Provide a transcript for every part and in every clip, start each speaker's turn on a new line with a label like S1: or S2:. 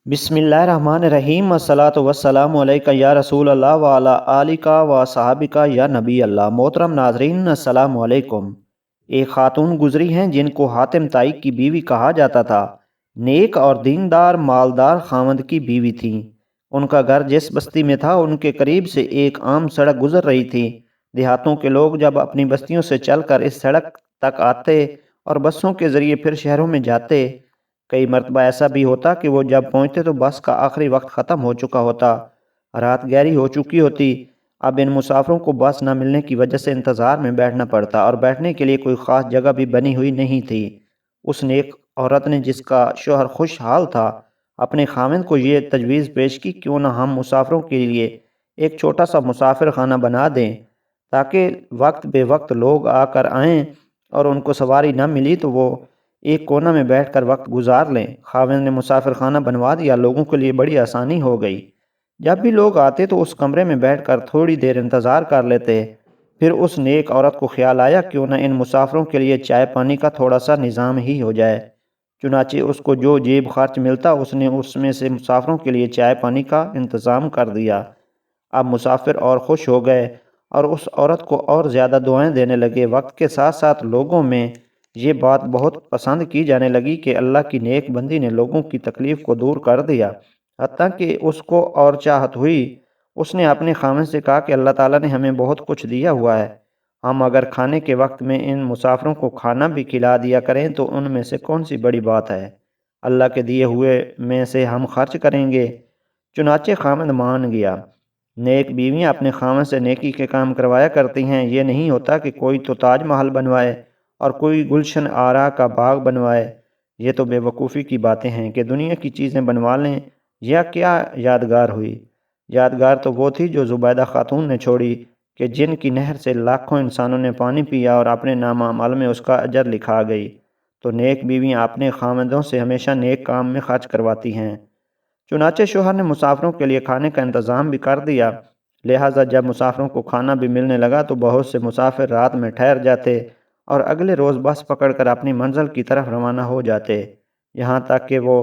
S1: बिस्मिल्लाहिर्रहमानिर्रहीम अस्सलातु वस्सलामु अलैका या रसूल अल्लाह व अला आलिका व सहाबिका या नबी अल्लाह। मोहतरम नाजरीन, अस्सलामु अलैकुम। एक खातून गुजरी हैं जिनको हातिम ताई की बीवी कहा जाता था। नेक और दीनदार मालदार खामद की बीवी थी। उनका घर जिस बस्ती में था उनके करीब से एक आम सड़क गुजर रही थी। देहातों के लोग जब अपनी बस्तियों से चलकर इस सड़क तक आते और बसों के जरिए फिर शहरों में जाते, कई मरतबा ऐसा भी होता कि वो जब पहुंचते तो बस का आखिरी वक्त ख़त्म हो चुका होता, रात गहरी हो चुकी होती। अब इन मुसाफिरों को बस न मिलने की वजह से इंतज़ार में बैठना पड़ता और बैठने के लिए कोई ख़ास जगह भी बनी हुई नहीं थी। उस नेक औरत ने, जिसका शोहर खुशहाल था, अपने खामिद को ये तजवीज़ पेश की, क्यों ना हम मुसाफिरों के लिए एक छोटा सा मुसाफिर खाना बना दें, ताकि वक्त बे वक्त लोग आकर आएँ और उनको सवारी न मिली तो वो एक कोना में बैठकर वक्त गुजार लें। खाविंद ने मुसाफिर खाना बनवा दिया। लोगों के लिए बड़ी आसानी हो गई। जब भी लोग आते तो उस कमरे में बैठकर थोड़ी देर इंतज़ार कर लेते। फिर उस नेक औरत को ख्याल आया, क्यों न इन मुसाफिरों के लिए चाय पानी का थोड़ा सा निज़ाम ही हो जाए। चुनाचे उसको जो जेब खर्च मिलता उसने उसमें से मुसाफिरों के लिए चाय पानी का इंतज़ाम कर दिया। अब मुसाफिर और खुश हो गए और उस औरत को और ज़्यादा दुआएं देने लगे। वक्त के साथ साथ लोगों में ये बात बहुत पसंद की जाने लगी कि अल्लाह की नेक बंदी ने लोगों की तकलीफ़ को दूर कर दिया। हत्ता कि उसको और चाहत हुई। उसने अपने खामिद से कहा कि अल्लाह ताला ने हमें बहुत कुछ दिया हुआ है, हम अगर खाने के वक्त में इन मुसाफिरों को खाना भी खिला दिया करें तो उनमें से कौन सी बड़ी बात है। अल्लाह के दिए हुए में से हम खर्च करेंगे। चुनाचे खामिद मान गया। नेक बीवियाँ अपने खामिद से नेकी के काम करवाया करती हैं। ये नहीं होता कि कोई तो ताज महल बनवाए और कोई गुलशन आरा का बाग बनवाए। ये तो बेवकूफ़ी की बातें हैं कि दुनिया की चीज़ें बनवा लें। यह क्या यादगार हुई। यादगार तो वो थी जो ज़ुबैदा खातून ने छोड़ी, कि जिनकी नहर से लाखों इंसानों ने पानी पिया और अपने नामा अमल में उसका अजर लिखा गई। तो नेक बीवियाँ अपने खामिदों से हमेशा नेक काम में खर्च करवाती हैं। चुनाचे शोहर ने मुसाफिरों के लिए खाने का इंतज़ाम भी कर दिया। लिहाजा जब मुसाफिरों को खाना भी मिलने लगा तो बहुत से मुसाफिर रात में ठहर जाते और अगले रोज़ बस पकड़कर अपनी मंजिल की तरफ रवाना हो जाते। यहाँ तक कि वो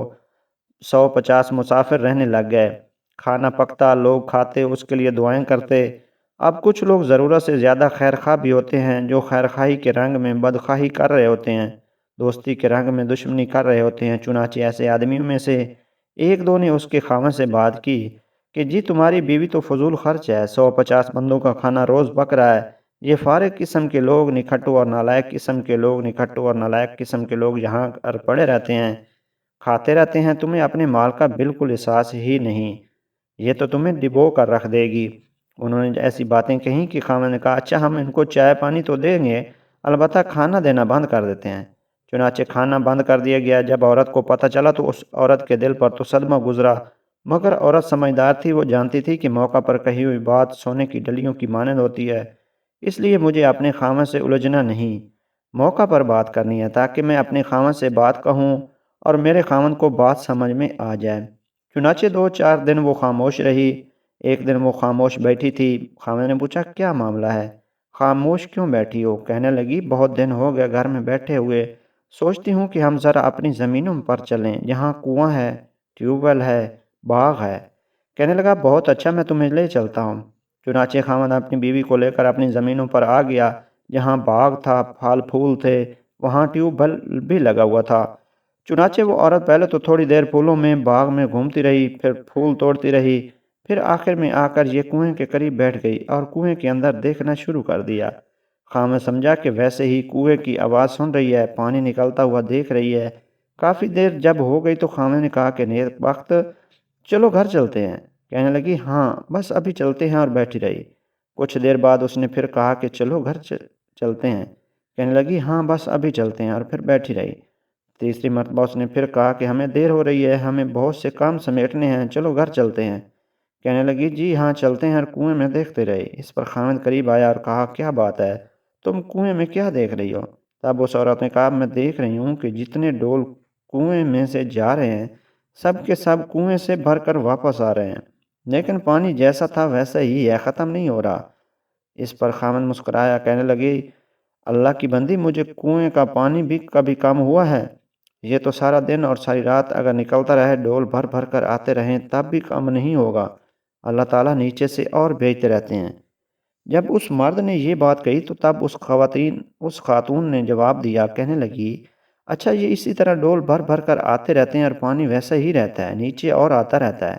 S1: 150 मुसाफिर रहने लग गए। खाना पकता, लोग खाते, उसके लिए दुआएं करते। अब कुछ लोग ज़रूरत से ज़्यादा खैरखा भी होते हैं, जो खैरखाई के रंग में बदखाही कर रहे होते हैं, दोस्ती के रंग में दुश्मनी कर रहे होते हैं। चुनाचे ऐसे आदमियों में से एक दो ने उसके खामन से बात की कि जी तुम्हारी बीवी तो फजूल खर्च है, 150 बंदों का खाना रोज़ पक रहा है। ये फारिग किस्म के लोग, निखट्टू और नालायक किस्म के लोग, निखट्टू और नालायक किस्म के लोग यहाँ पर पड़े रहते हैं, खाते रहते हैं। तुम्हें अपने माल का बिल्कुल एहसास ही नहीं। ये तो तुम्हें डिबो कर रख देगी। उन्होंने ऐसी बातें कहीं कि खामिद ने कहा, अच्छा हम इनको चाय पानी तो देंगे, अलबत्ता खाना देना बंद कर देते हैं। चुनाचे खाना बंद कर दिया गया। जब औरत को पता चला तो उस औरत के दिल पर तो सदमा गुजरा, मगर औरत समझदार थी। वो जानती थी कि मौका पर कही हुई बात सोने की डलियों की मानंद होती है, इसलिए मुझे अपने खामद से उलझना नहीं, मौका पर बात करनी है, ताकि मैं अपने खामद से बात कहूँ और मेरे खामद को बात समझ में आ जाए। चुनाचे 2-4 दिन वो खामोश रही। एक दिन वो खामोश बैठी थी। खामद ने पूछा, क्या मामला है, खामोश क्यों बैठी हो? कहने लगी, बहुत दिन हो गए घर में बैठे हुए, सोचती हूँ कि हम ज़रा अपनी ज़मीनों पर चलें, जहाँ कुआं है, ट्यूबवेल है, बाग है। कहने लगा, बहुत अच्छा, मैं तुम्हें ले चलता हूँ। चुनाचे खामद अपनी बीवी को लेकर अपनी ज़मीनों पर आ गया, जहाँ बाग था, फल फूल थे, वहाँ ट्यूबवेल भी लगा हुआ था। चुनाचे वो औरत पहले तो थोड़ी देर फूलों में बाग में घूमती रही, फिर फूल तोड़ती रही, फिर आखिर में आकर ये कुएं के करीब बैठ गई और कुएं के अंदर देखना शुरू कर दिया। खामिद समझा कि वैसे ही कुएं की आवाज़ सुन रही है, पानी निकलता हुआ देख रही है। काफ़ी देर जब हो गई तो खामिद ने कहा कि नेक वक्त, चलो घर चलते हैं। कहने लगी, हाँ बस अभी चलते हैं, और बैठी रही। कुछ देर बाद उसने फिर कहा कि चलो घर चलते हैं। कहने लगी, हाँ बस अभी चलते हैं, और फिर बैठी रही। तीसरी मरतबा उसने फिर कहा कि हमें देर हो रही है, हमें बहुत से काम समेटने हैं, चलो घर चलते हैं। कहने लगी, जी हाँ चलते हैं, और कुएं में देखते रहे। इस पर खामिद करीब आया और कहा, क्या बात है, तुम कुएं में क्या देख रही हो? तब उस औरत ने कहा, मैं देख रही हूँ कि जितने डोल कुएं में से जा रहे हैं, सब के सब कुएं से भरकर वापस आ रहे हैं, लेकिन पानी जैसा था वैसा ही है, ख़त्म नहीं हो रहा। इस पर खामिद मुस्कुराया, कहने लगी, अल्लाह की बंदी, मुझे कुएं का पानी भी कभी कम हुआ है? یہ تو سارا دن اور ساری رات اگر نکلتا رہے، ڈول بھر بھر کر آتے رہیں، تب بھی کم نہیں ہوگا۔ اللہ تعالیٰ نیچے سے اور بھیجتے رہتے ہیں۔ جب اس مرد نے یہ بات کہی تو تب اس خاتون نے جواب دیا، کہنے لگی، اچھا یہ اسی طرح ڈول بھر بھر کر آتے رہتے ہیں اور پانی ویسا ہی رہتا ہے، نیچے اور آتا رہتا ہے؟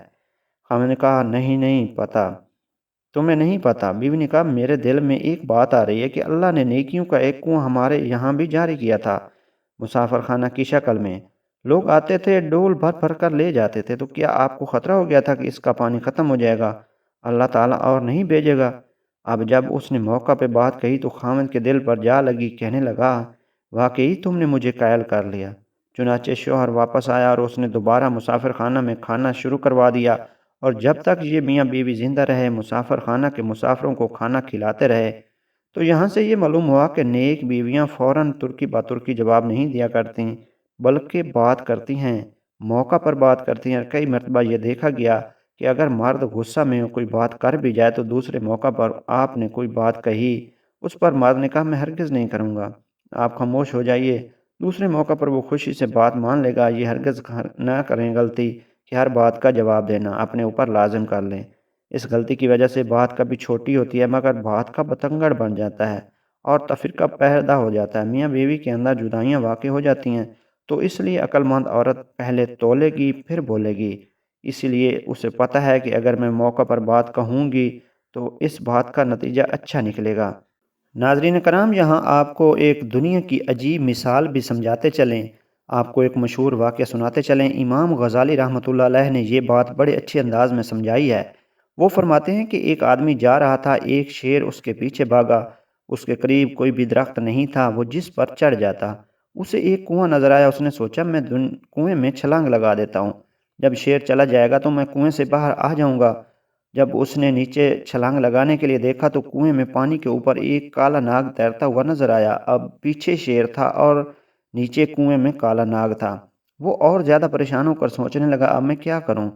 S1: خامد نے کہا، نہیں نہیں پتا، تمہیں نہیں پتا؟ بیوی نے کہا، میرے دل میں ایک بات آ رہی ہے کہ اللہ نے نیکیوں کا ایک کنواں ہمارے یہاں بھی جاری کیا تھا، مسافر خانہ کی شکل میں۔ لوگ آتے تھے، ڈول بھر بھر کر لے جاتے تھے، تو کیا آپ کو خطرہ ہو گیا تھا کہ اس کا پانی ختم ہو جائے گا، اللہ تعالیٰ اور نہیں بھیجے گا؟ اب جب اس نے موقع پہ بات کہی تو خامد کے دل پر جا لگی، کہنے لگا، واقعی تم نے مجھے قائل کر لیا۔ چنانچہ شوہر واپس آیا اور اس نے دوبارہ مسافر خانہ میں کھانا شروع کروا دیا، اور جب تک یہ میاں بیوی زندہ رہے، مسافر خانہ کے مسافروں کو کھانا کھلاتے رہے۔ تو یہاں سے یہ معلوم ہوا کہ نیک بیویاں فوراً ترکی باترکی جواب نہیں دیا کرتی، بلکہ بات کرتی ہیں، موقع پر بات کرتی ہیں۔ اور کئی مرتبہ یہ دیکھا گیا کہ اگر مرد غصہ میں کوئی بات کر بھی جائے تو دوسرے موقع پر آپ نے کوئی بات کہی، اس پر مرد نے کہا، میں ہرگز نہیں کروں گا، آپ خاموش ہو جائیے۔ دوسرے موقع پر وہ خوشی سے بات مان لے گا۔ یہ ہرگز نہ کریں غلطی کہ ہر بات کا جواب دینا اپنے اوپر لازم کر لیں۔ اس غلطی کی وجہ سے بات کبھی چھوٹی ہوتی ہے مگر بات کا بتنگڑ بن جاتا ہے اور تفرقہ پیدا ہو جاتا ہے، میاں بیوی کے اندر جدائیاں واقع ہو جاتی ہیں۔ تو اس لیے عقل مند عورت پہلے تولے گی پھر بولے گی، اسی لیے اسے پتہ ہے کہ اگر میں موقع پر بات کہوں گی تو اس بات کا نتیجہ اچھا نکلے گا۔ ناظرین کرام، یہاں آپ کو ایک دنیا کی عجیب مثال بھی سمجھاتے چلیں، آپ کو ایک مشہور واقعہ سناتے چلیں۔ امام غزالی رحمۃ اللہ علیہ نے یہ بات بڑے اچھے انداز میں سمجھائی ہے۔ وہ فرماتے ہیں کہ ایک آدمی جا رہا تھا، ایک شیر اس کے پیچھے بھاگا، اس کے قریب کوئی بھی درخت نہیں تھا، وہ جس پر چڑھ جاتا۔ اسے ایک کنواں نظر آیا، اس نے سوچا، میں کنویں میں چھلانگ لگا دیتا ہوں، جب شیر چلا جائے گا تو میں کنویں سے باہر آ جاؤں گا۔ جب اس نے نیچے چھلانگ لگانے کے لیے دیکھا تو کنویں میں پانی کے اوپر ایک کالا ناگ تیرتا ہوا نظر آیا۔ اب پیچھے شیر تھا اور نیچے کنویں میں کالا ناگ تھا۔ وہ اور زیادہ پریشان ہو کر سوچنے لگا، اب میں کیا کروں؟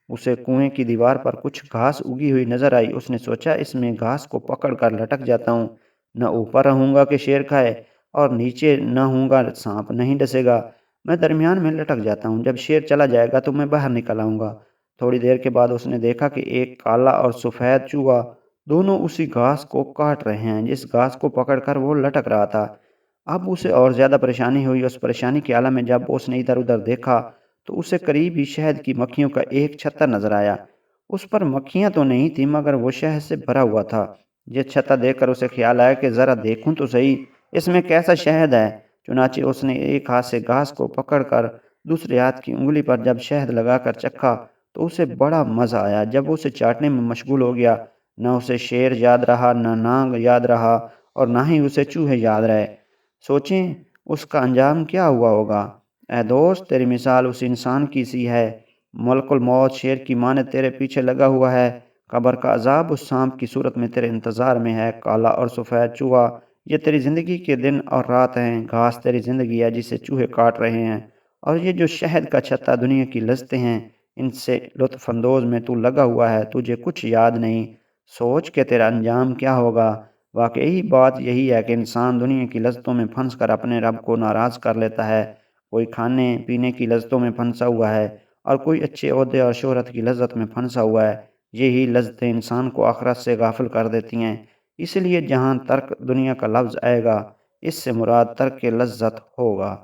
S1: اسے کنویں کی دیوار پر کچھ گھاس اگی ہوئی نظر آئی۔ اس نے سوچا، اس میں گھاس کو پکڑ کر لٹک جاتا ہوں، نہ اوپر رہوں گا کہ شیر کھائے اور نیچے نہ ہوں گا، سانپ نہیں ڈسے گا، میں درمیان میں لٹک جاتا ہوں، جب شیر چلا جائے گا تو میں باہر نکل آؤں گا۔ تھوڑی دیر کے بعد اس نے دیکھا کہ ایک کالا اور سفید چوہا دونوں اسی گھاس کو کاٹ رہے ہیں جس گھاس کو پکڑ کر وہ لٹک رہا تھا۔ اب اسے اور زیادہ پریشانی ہوئی۔ اس پریشانی کے عالم میں جب اس نے ادھر ادھر دیکھا تو اسے قریب ہی شہد کی مکھیوں کا ایک چھتا نظر آیا۔ اس پر مکھیاں تو نہیں تھیں مگر وہ شہد سے بھرا ہوا تھا۔ یہ چھتا دیکھ کر اسے خیال آیا کہ ذرا دیکھوں تو صحیح اس میں کیسا شہد ہے۔ چنانچہ اس نے ایک ہاتھ سے گھاس کو پکڑ کر دوسرے ہاتھ کی انگلی پر جب شہد لگا کر چکھا تو اسے بڑا مزہ آیا۔ جب اسے چاٹنے میں مشغول ہو گیا، نہ اسے شیر یاد رہا، نہ ناگ یاد رہا اور نہ ہی اسے چوہے یاد رہے۔ سوچیں اس کا انجام کیا ہوا ہوگا۔ اے دوست، تیری مثال اس انسان کی سی ہے، ملک الموت شیر کی مانند تیرے پیچھے لگا ہوا ہے، قبر کا عذاب اس سانپ کی صورت میں تیرے انتظار میں ہے، کالا اور سفید چوہا یہ تیری زندگی کے دن اور رات ہیں، گھاس تیری زندگی ہے جسے چوہے کاٹ رہے ہیں، اور یہ جو شہد کا چھتا دنیا کی لذتیں ہیں ان سے لطف اندوز میں تو لگا ہوا ہے، تجھے کچھ یاد نہیں۔ سوچ کہ تیرا انجام کیا ہوگا۔ واقعی بات یہی ہے کہ انسان دنیا کی لذتوں میں پھنس کر اپنے رب کو ناراض کر لیتا ہے۔ کوئی کھانے پینے کی لذتوں میں پھنسا ہوا ہے اور کوئی اچھے عہدے اور شہرت کی لذت میں پھنسا ہوا ہے۔ یہی لذتیں انسان کو آخرت سے غافل کر دیتی ہیں۔ اس لیے جہاں ترک دنیا کا لفظ آئے گا اس سے مراد ترک لذت ہوگا۔